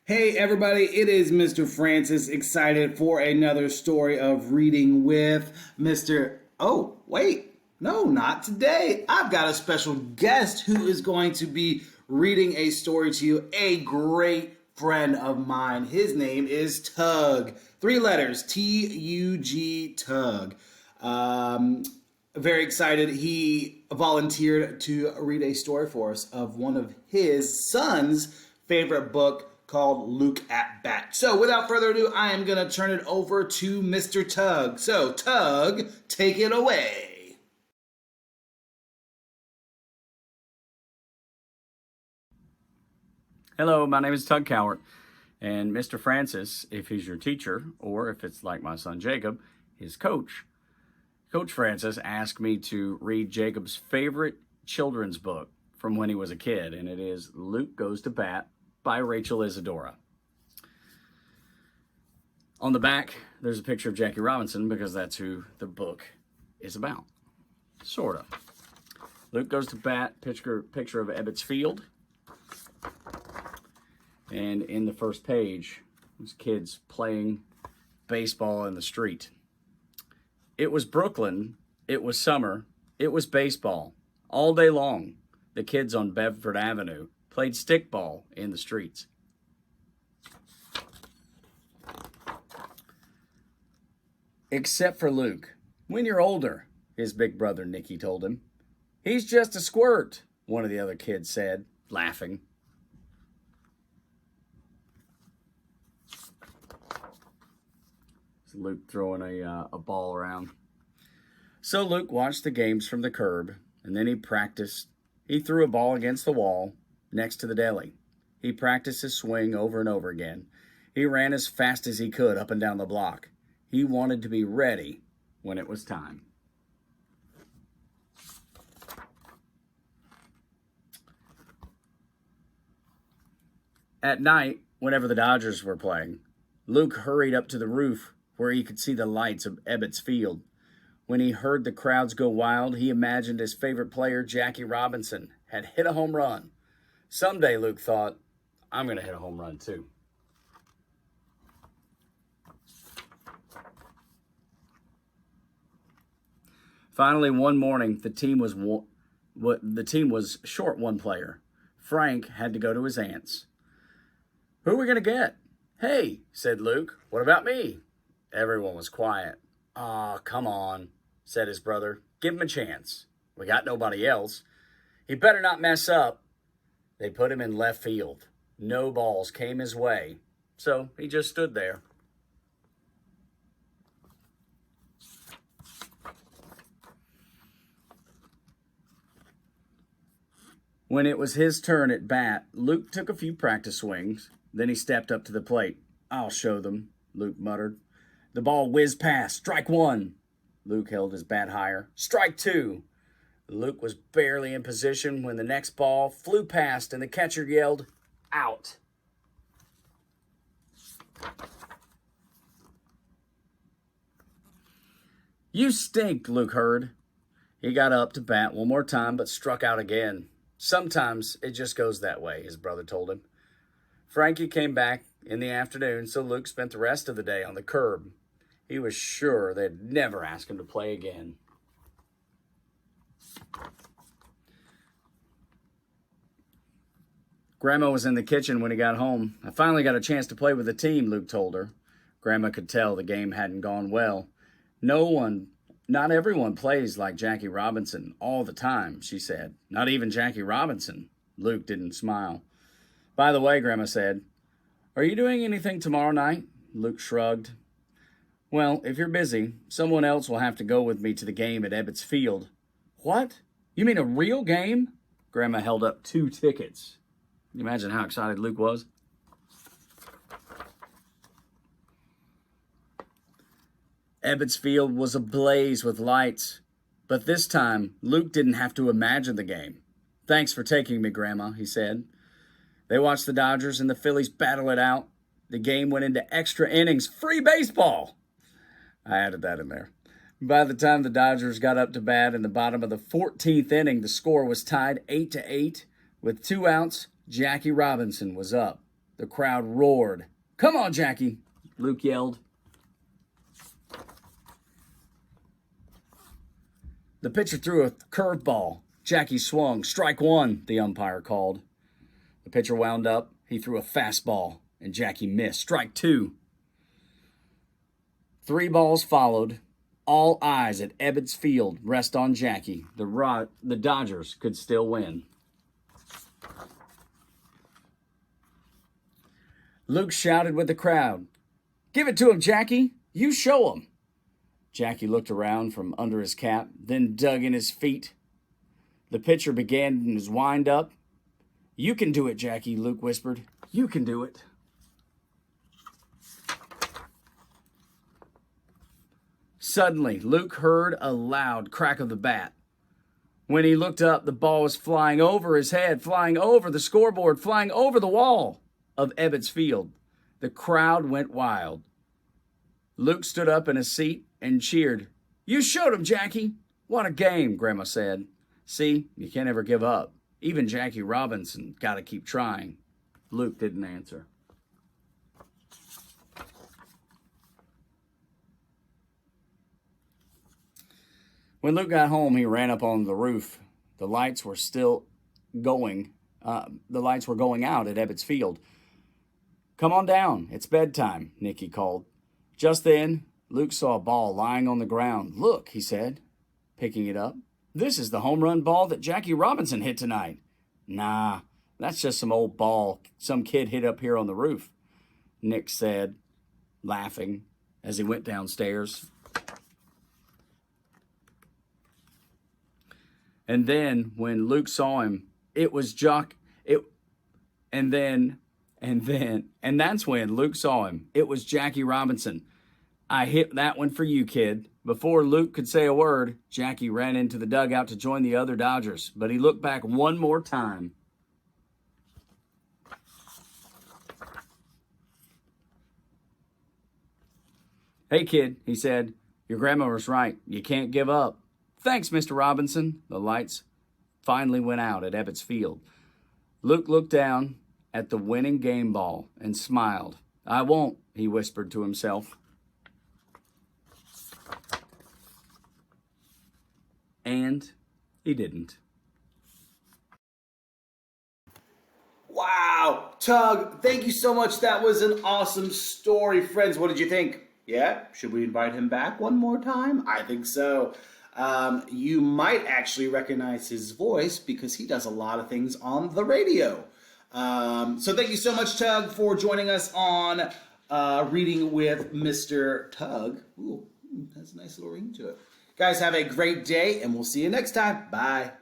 Hey everybody, it is Mr. Francis, excited for another story of reading with Mr. Oh, wait, no, not today. I've got a special guest who is going to be reading a story to you, a great friend of mine. His name is Tug. Three letters, Tug, Tug. Um, Very excited. He volunteered to read a story for us of one of his son's favorite book called Luke at Bat. So, without further ado, I am going to turn it over to Mr. Tug. So, Tug, take it away. Hello, my name is Tug Cowart, and Mr. Francis, if he's your teacher, or if it's like my son Jacob, his coach. Coach Francis asked me to read Jacob's favorite children's book from when he was a kid, and it is Luke Goes to Bat by Rachel Isadora. On the back, there's a picture of Jackie Robinson because that's who the book is about. Sort of. Luke Goes to Bat, picture of Ebbets Field. And in the first page, there's kids playing baseball in the street. It was Brooklyn, it was summer, it was baseball. All day long, the kids on Bedford Avenue played stickball in the streets. Except for Luke. When you're older, his big brother Nicky told him. He's just a squirt, one of the other kids said, laughing. Luke throwing a ball around. So Luke watched the games from the curb, and then he practiced. He threw a ball against the wall next to the deli. He practiced his swing over and over again. He ran as fast as he could up and down the block. He wanted to be ready when it was time. At night, whenever the Dodgers were playing, Luke hurried up to the roof where he could see the lights of Ebbets Field. When he heard the crowds go wild, he imagined his favorite player, Jackie Robinson, had hit a home run. Someday, Luke thought, I'm going to hit a home run too. Finally, one morning, the team was short one player. Frank had to go to his aunt's. Who are we going to get? Hey, said Luke, what about me? Everyone was quiet. Aw, come on, said his brother. Give him a chance. We got nobody else. He better not mess up. They put him in left field. No balls came his way, so he just stood there. When it was his turn at bat, Luke took a few practice swings. Then he stepped up to the plate. I'll show them, Luke muttered. The ball whizzed past. Strike one. Luke held his bat higher. Strike two. Luke was barely in position when the next ball flew past and the catcher yelled, out. You stink, Luke heard. He got up to bat one more time but struck out again. Sometimes it just goes that way, his brother told him. Frankie came back in the afternoon, so Luke spent the rest of the day on the curb. He was sure they'd never ask him to play again. Grandma was in the kitchen when he got home. I finally got a chance to play with the team, Luke told her. Grandma could tell the game hadn't gone well. Not everyone plays like Jackie Robinson all the time, she said. Not even Jackie Robinson. Luke didn't smile. By the way, Grandma said, are you doing anything tomorrow night? Luke shrugged. Well, if you're busy, someone else will have to go with me to the game at Ebbets Field. What? You mean a real game? Grandma held up 2 tickets. Can you imagine how excited Luke was? Ebbets Field was ablaze with lights. But this time, Luke didn't have to imagine the game. Thanks for taking me, Grandma, he said. They watched the Dodgers and the Phillies battle it out. The game went into extra innings. Free baseball! I added that in there. By the time the Dodgers got up to bat in the bottom of the 14th inning, the score was tied 8-8. With 2 outs, Jackie Robinson was up. The crowd roared. "Come on, Jackie," Luke yelled. The pitcher threw a curveball. Jackie swung. "Strike one," the umpire called. The pitcher wound up. He threw a fastball, and Jackie missed. "Strike two." 3 balls followed. All eyes at Ebbets Field rest on Jackie. The Dodgers could still win. Luke shouted with the crowd, "Give it to him, Jackie. You show him." Jackie looked around from under his cap, then dug in his feet. The pitcher began his wind-up. "You can do it, Jackie," Luke whispered. "You can do it." Suddenly, Luke heard a loud crack of the bat. When he looked up, the ball was flying over his head, flying over the scoreboard, flying over the wall of Ebbets Field. The crowd went wild. Luke stood up in his seat and cheered. "You showed him, Jackie." "What a game," Grandma said. "See, you can't ever give up. Even Jackie Robinson got to keep trying." Luke didn't answer. When Luke got home, he ran up on the roof. The lights were still going. The lights were going out at Ebbets Field. "Come on down. It's bedtime," Nicky called. Just then, Luke saw a ball lying on the ground. "Look," he said, picking it up. "This is the home run ball that Jackie Robinson hit tonight." "Nah, that's just some old ball some kid hit up here on the roof," Nick said, laughing, as he went downstairs. And then when Luke saw him, it was and that's when Luke saw him. It was Jackie Robinson. "I hit that one for you, kid." Before Luke could say a word, Jackie ran into the dugout to join the other Dodgers, but he looked back one more time. "Hey, kid," he said, "your grandma was right. You can't give up." "Thanks, Mr. Robinson." The lights finally went out at Ebbets Field. Luke looked down at the winning game ball and smiled. "I won't," he whispered to himself. And he didn't. Wow, Tug, thank you so much. That was an awesome story, friends. What did you think? Yeah, should we invite him back one more time? I think so. You might actually recognize his voice because he does a lot of things on the radio. So thank you so much, Tug, for joining us on Reading with Mr. Tug. Ooh, that's a nice little ring to it. Guys, have a great day, and we'll see you next time. Bye.